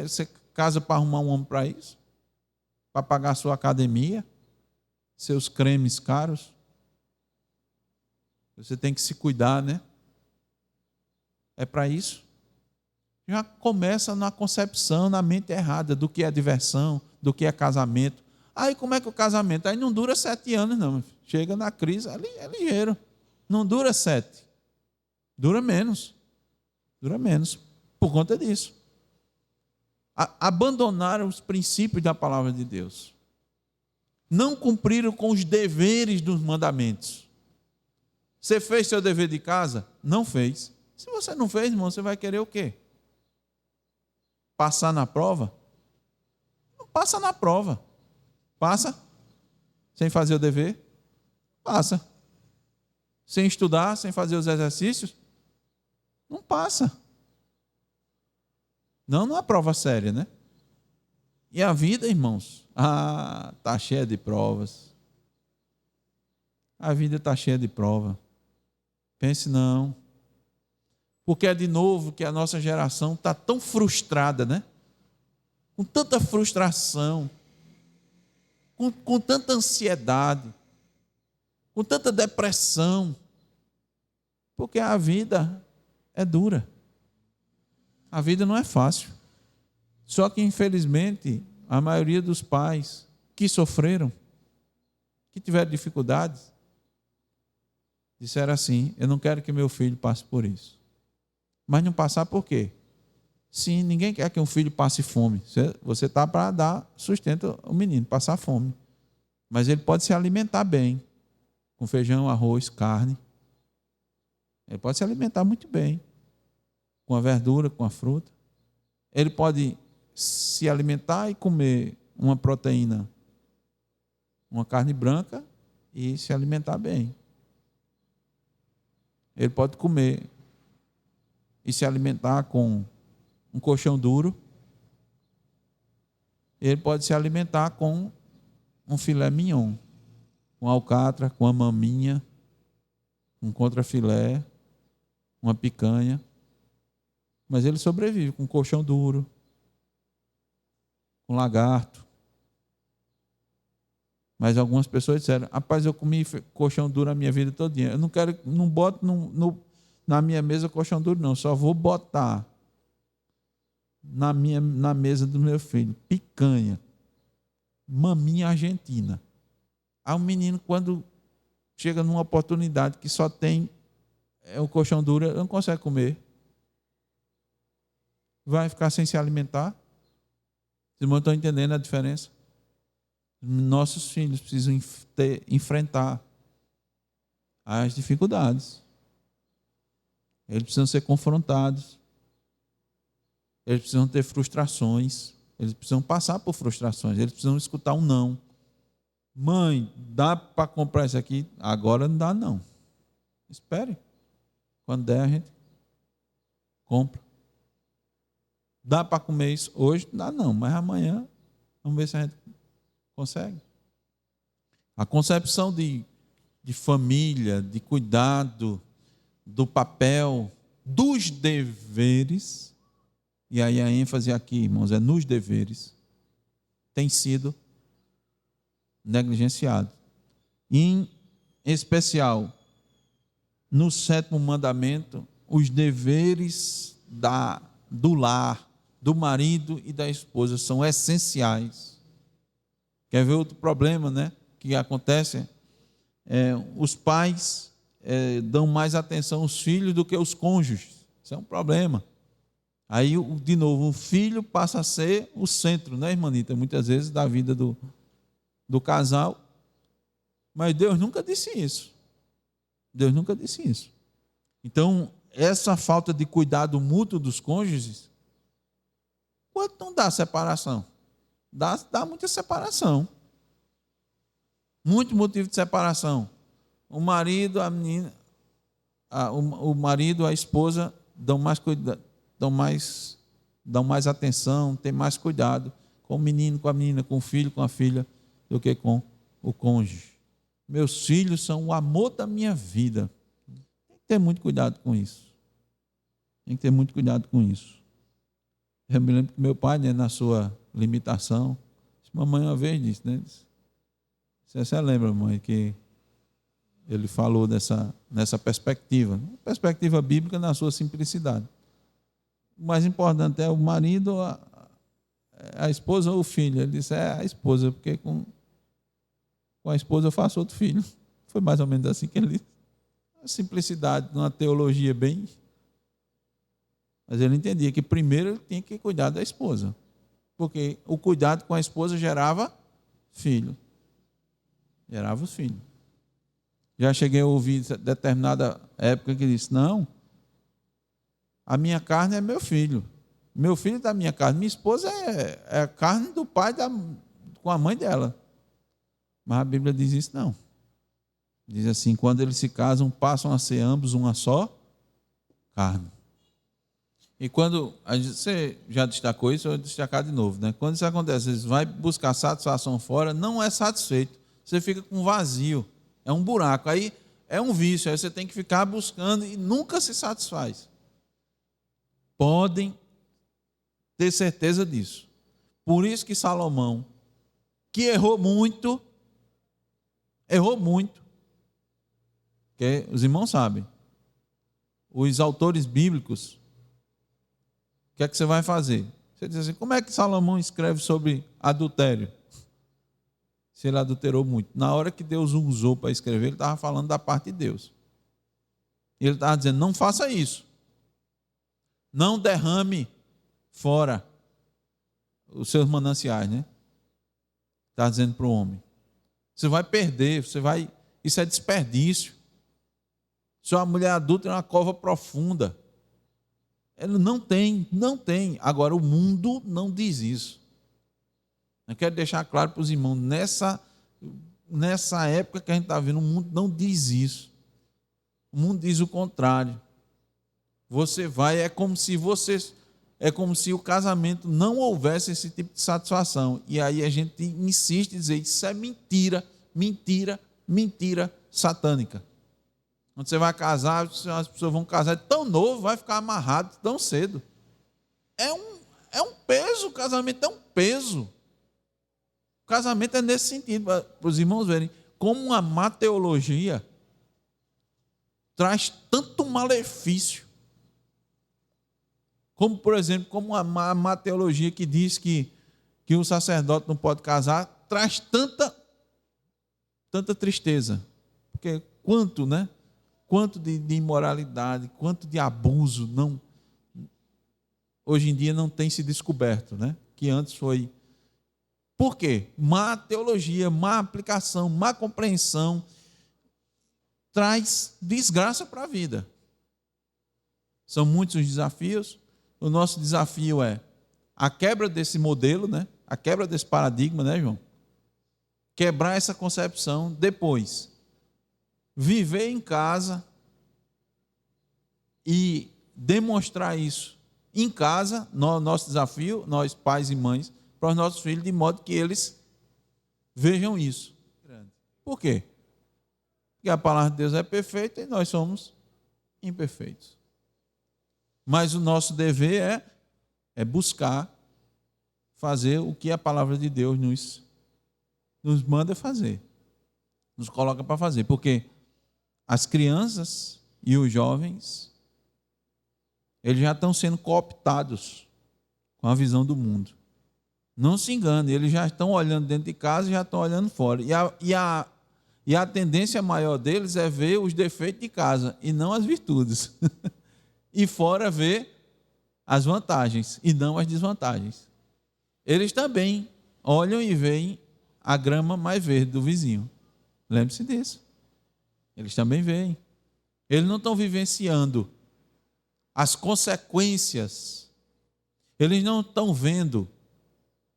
Você casa para arrumar um homem para isso? Para pagar sua academia, seus cremes caros? Você tem que se cuidar, né? É para isso. Já começa na concepção, na mente errada do que é diversão, do que é casamento. Aí como é que o casamento? Aí não dura 7 anos, não. Chega na crise, é ligeiro. Não dura 7. Dura menos. Dura menos. Por conta disso. Abandonaram os princípios da palavra de Deus. Não cumpriram com os deveres dos mandamentos. Você fez seu dever de casa? Não fez. Se você não fez, irmão, você vai querer o quê? Passar na prova? Não passa na prova. Passa. Sem fazer o dever? Passa. Sem estudar, sem fazer os exercícios? Não passa. Não é prova séria, né? E a vida, irmãos? Está cheia de provas. A vida está cheia de prova. Pense não. Porque é de novo que a nossa geração está tão frustrada, né? Com tanta frustração, com tanta ansiedade, com tanta depressão. Porque a vida é dura. A vida não é fácil. Só que, infelizmente, a maioria dos pais que sofreram, que tiveram dificuldades, disseram assim: eu não quero que meu filho passe por isso. Mas não passar por quê? Sim, ninguém quer que um filho passe fome. Você está para dar sustento ao menino, passar fome. Mas ele pode se alimentar bem, com feijão, arroz, carne. Ele pode se alimentar muito bem, com a verdura, com a fruta. Ele pode se alimentar e comer uma proteína, uma carne branca, e se alimentar bem. Ele pode comer e se alimentar com um colchão duro. Ele pode se alimentar com um filé mignon, com alcatra, com uma maminha, um contrafilé, uma picanha. Mas ele sobrevive com colchão duro, com lagarto. Mas algumas pessoas disseram: rapaz, eu comi colchão duro a minha vida todinha. Eu não boto na minha mesa colchão duro, não. Só vou botar na mesa do meu filho picanha, maminha argentina. Aí o menino, quando chega numa oportunidade que só tem o colchão duro, não consegue comer. Vai ficar sem se alimentar. Os irmãos estão entendendo a diferença? Nossos filhos precisam enfrentar as dificuldades. Eles precisam ser confrontados. Eles precisam ter frustrações. Eles precisam passar por frustrações. Eles precisam escutar um não. Mãe, dá para comprar isso aqui? Agora não dá, não. Espere. Quando der, a gente compra. Dá para comer isso hoje? Não dá não, mas amanhã vamos ver se a gente consegue. A concepção de família, de cuidado, do papel, dos deveres, e aí a ênfase aqui, irmãos, é nos deveres, tem sido negligenciado. Em especial, no 7º mandamento, os deveres do lar, do marido e da esposa são essenciais. Quer ver outro problema, né, que acontece? Os pais dão mais atenção aos filhos do que aos cônjuges. Isso é um problema. Aí, de novo, o filho passa a ser o centro, né, irmanita? Muitas vezes da vida do casal. Mas Deus nunca disse isso. Deus nunca disse isso. Então, essa falta de cuidado mútuo dos cônjuges, quanto não dá separação? Dá muita separação. Muito motivo de separação. O marido, a menina, o marido, a esposa dão mais cuidado, dão mais atenção, têm mais cuidado com o menino, com a menina, com o filho, com a filha, do que com o cônjuge. Meus filhos são o amor da minha vida. Tem que ter muito cuidado com isso. Tem que ter muito cuidado com isso. Eu me lembro que meu pai, né, na sua limitação, mamãe uma vez disse, né? Você lembra, mãe, que ele falou nessa perspectiva bíblica na sua simplicidade. O mais importante é o marido, a esposa ou o filho. Ele disse, a esposa, porque com a esposa eu faço outro filho. Foi mais ou menos assim que ele disse. A simplicidade, uma teologia bem... Mas ele entendia que primeiro ele tinha que cuidar da esposa. Porque o cuidado com a esposa gerava filho. Gerava os filhos. Já cheguei a ouvir determinada época que disse, não, a minha carne é meu filho é da minha carne, minha esposa é a carne do pai com a mãe dela. Mas a Bíblia diz isso não. Diz assim, quando eles se casam, passam a ser ambos uma só carne. E quando, você já destacou isso, eu vou destacar de novo, né? Quando isso acontece, você vai buscar satisfação fora, não é satisfeito, você fica com vazio, é um buraco, aí é um vício, aí você tem que ficar buscando e nunca se satisfaz. Podem ter certeza disso. Por isso que Salomão, que errou muito, porque os irmãos sabem, os autores bíblicos, o que é que você vai fazer? Você diz assim, como é que Salomão escreve sobre adultério? Se ele adulterou muito. Na hora que Deus o usou para escrever, ele estava falando da parte de Deus. Ele estava dizendo, não faça isso. Não derrame fora os seus mananciais, né? Está dizendo para o homem. Você vai perder, isso é desperdício. Sua mulher adulta é uma cova profunda. Ele não tem. Agora, o mundo não diz isso. Eu quero deixar claro para os irmãos, nessa época que a gente está vendo, o mundo não diz isso. O mundo diz o contrário. Você vai, é como se o casamento não houvesse esse tipo de satisfação. E aí a gente insiste em dizer, isso é mentira satânica. Quando você vai casar, as pessoas vão casar tão novo, vai ficar amarrado tão cedo. É um peso, o casamento é um peso. O casamento é nesse sentido, para os irmãos verem como uma má teologia traz tanto malefício. Como, por exemplo, como uma má teologia que diz que o sacerdote não pode casar, traz tanta tristeza. Porque quanto de imoralidade, quanto de abuso hoje em dia não tem se descoberto, né? Que antes foi. Por quê? Má teologia, má aplicação, má compreensão traz desgraça para a vida. São muitos os desafios. O nosso desafio é a quebra desse modelo, né? A quebra desse paradigma, né, João? Quebrar essa concepção. Depois, viver em casa e demonstrar isso em casa, nosso desafio, nós pais e mães, para os nossos filhos, de modo que eles vejam isso. Por quê? Porque a palavra de Deus é perfeita e nós somos imperfeitos. Mas o nosso dever é buscar fazer o que a palavra de Deus nos manda fazer, nos coloca para fazer, porque as crianças e os jovens, eles já estão sendo cooptados com a visão do mundo. Não se engane, eles já estão olhando dentro de casa e já estão olhando fora. E a tendência maior deles é ver os defeitos de casa e não as virtudes. E fora ver as vantagens e não as desvantagens. Eles também olham e veem a grama mais verde do vizinho. Lembre-se disso. Eles também veem. Eles não estão vivenciando as consequências. Eles não estão vendo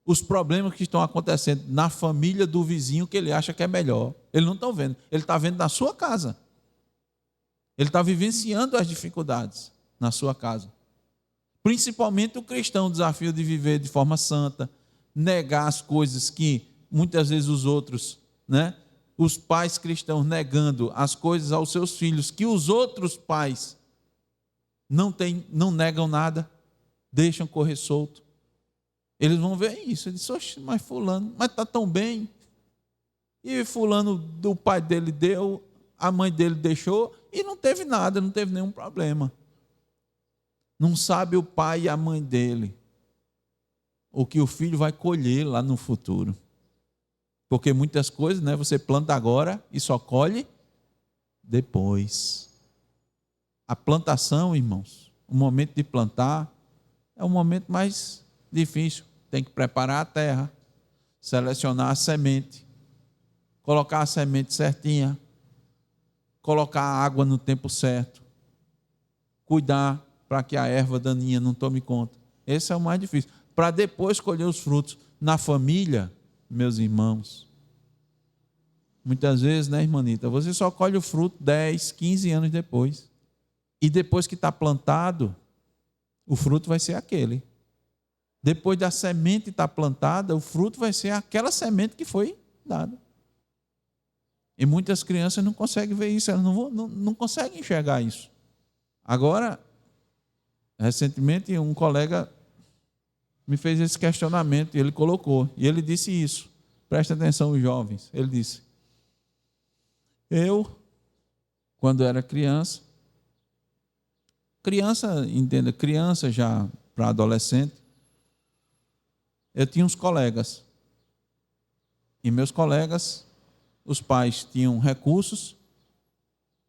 os problemas que estão acontecendo na família do vizinho que ele acha que é melhor. Eles não estão vendo. Ele está vendo na sua casa. Ele está vivenciando as dificuldades na sua casa. Principalmente o cristão, o desafio de viver de forma santa, negar as coisas que muitas vezes os outros, os pais cristãos negando as coisas aos seus filhos que os outros pais não negam nada, deixam correr solto. Eles vão ver isso. Eles dizem, oxe, mas fulano, mas está tão bem. E fulano, o pai dele deu, a mãe dele deixou e não teve nada, não teve nenhum problema. Não sabe o pai e a mãe dele o que o filho vai colher lá no futuro. Porque muitas coisas, você planta agora e só colhe depois. A plantação, irmãos, o momento de plantar é o momento mais difícil. Tem que preparar a terra, selecionar a semente, colocar a semente certinha, colocar a água no tempo certo, cuidar para que a erva daninha não tome conta. Esse é o mais difícil. Para depois colher os frutos. Na família, meus irmãos, muitas vezes, irmanita, você só colhe o fruto 10, 15 anos depois. E depois que está plantado, o fruto vai ser aquele. Depois da semente estar plantada, o fruto vai ser aquela semente que foi dada. E muitas crianças não conseguem ver isso, elas não conseguem enxergar isso. Agora, recentemente, um colega me fez esse questionamento e ele colocou, e ele disse isso. Presta atenção, os jovens. Ele disse: eu, quando era criança, entenda, criança já para adolescente, eu tinha uns colegas. E meus colegas, os pais tinham recursos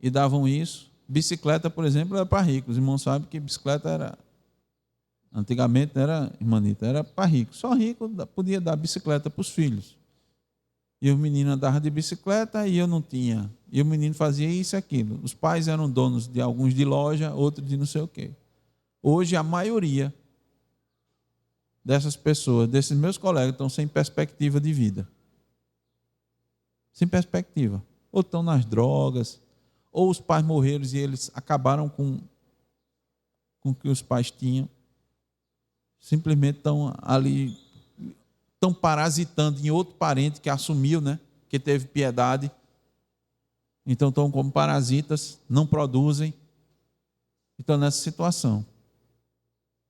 e davam isso. Bicicleta, por exemplo, era para ricos. Os irmãos sabem que bicicleta era... Antigamente era, irmanita, era para rico. Só rico podia dar bicicleta para os filhos. E o menino andava de bicicleta e eu não tinha. E o menino fazia isso e aquilo. Os pais eram donos de alguns de loja, outros de não sei o quê. Hoje a maioria dessas pessoas, desses meus colegas, estão sem perspectiva de vida. Sem perspectiva. Ou estão nas drogas, ou os pais morreram e eles acabaram com o que os pais tinham. Simplesmente estão ali, estão parasitando em outro parente que assumiu, que teve piedade. Então estão como parasitas, não produzem. Estão nessa situação.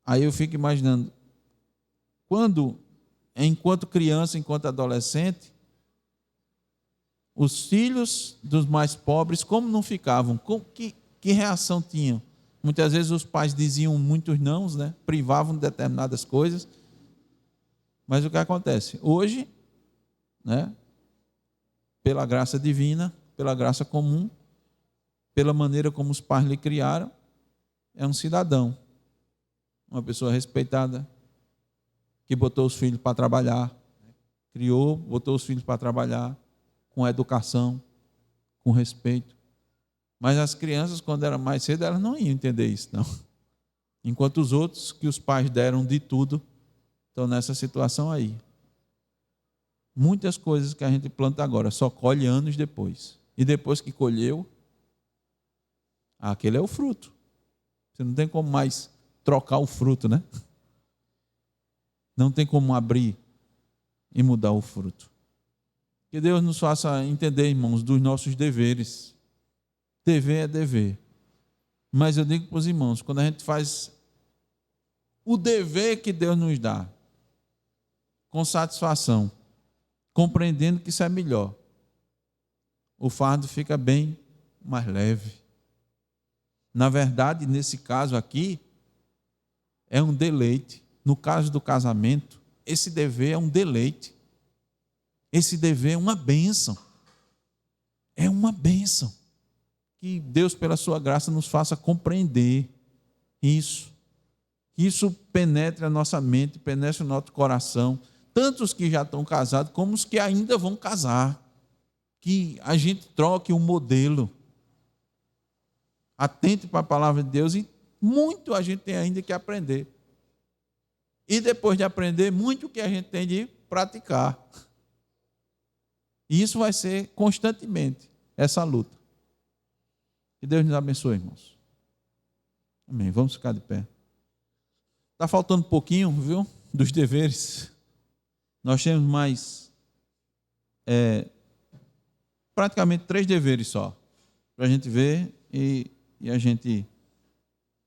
Aí eu fico imaginando, enquanto criança, enquanto adolescente, os filhos dos mais pobres, como não ficavam? Que reação tinham? Muitas vezes os pais diziam muitos nãos, privavam de determinadas coisas. Mas o que acontece? Hoje, pela graça divina, pela graça comum, pela maneira como os pais lhe criaram, é um cidadão, uma pessoa respeitada, que botou os filhos para trabalhar, criou, botou os filhos para trabalhar, com educação, com respeito. Mas as crianças, quando eram mais cedo, elas não iam entender isso, não. Enquanto os outros, que os pais deram de tudo, estão nessa situação aí. Muitas coisas que a gente planta agora, só colhe anos depois. E depois que colheu, aquele é o fruto. Você não tem como mais trocar o fruto, né? Não tem como abrir e mudar o fruto. Que Deus nos faça entender, irmãos, dos nossos deveres. Dever é dever. Mas eu digo para os irmãos, quando a gente faz o dever que Deus nos dá, com satisfação, compreendendo que isso é melhor, o fardo fica bem mais leve. Na verdade, nesse caso aqui, é um deleite. No caso do casamento, esse dever é um deleite. Esse dever é uma bênção. É uma bênção. Que Deus, pela sua graça, nos faça compreender isso. Que isso penetre a nossa mente, penetre o nosso coração. Tanto os que já estão casados, como os que ainda vão casar. Que a gente troque um modelo. Atente para a palavra de Deus, e muito a gente tem ainda que aprender. E depois de aprender, muito que a gente tem de praticar. E isso vai ser constantemente essa luta. Que Deus nos abençoe, irmãos. Amém. Vamos ficar de pé. Está faltando um pouquinho, viu? Dos deveres. Nós temos mais praticamente 3 deveres só. Para a gente ver e a gente,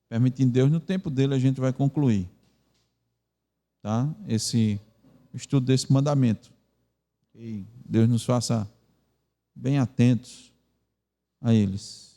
permitindo Deus, no tempo dele a gente vai concluir. Tá? Esse estudo desse mandamento. E Deus nos faça bem atentos a eles.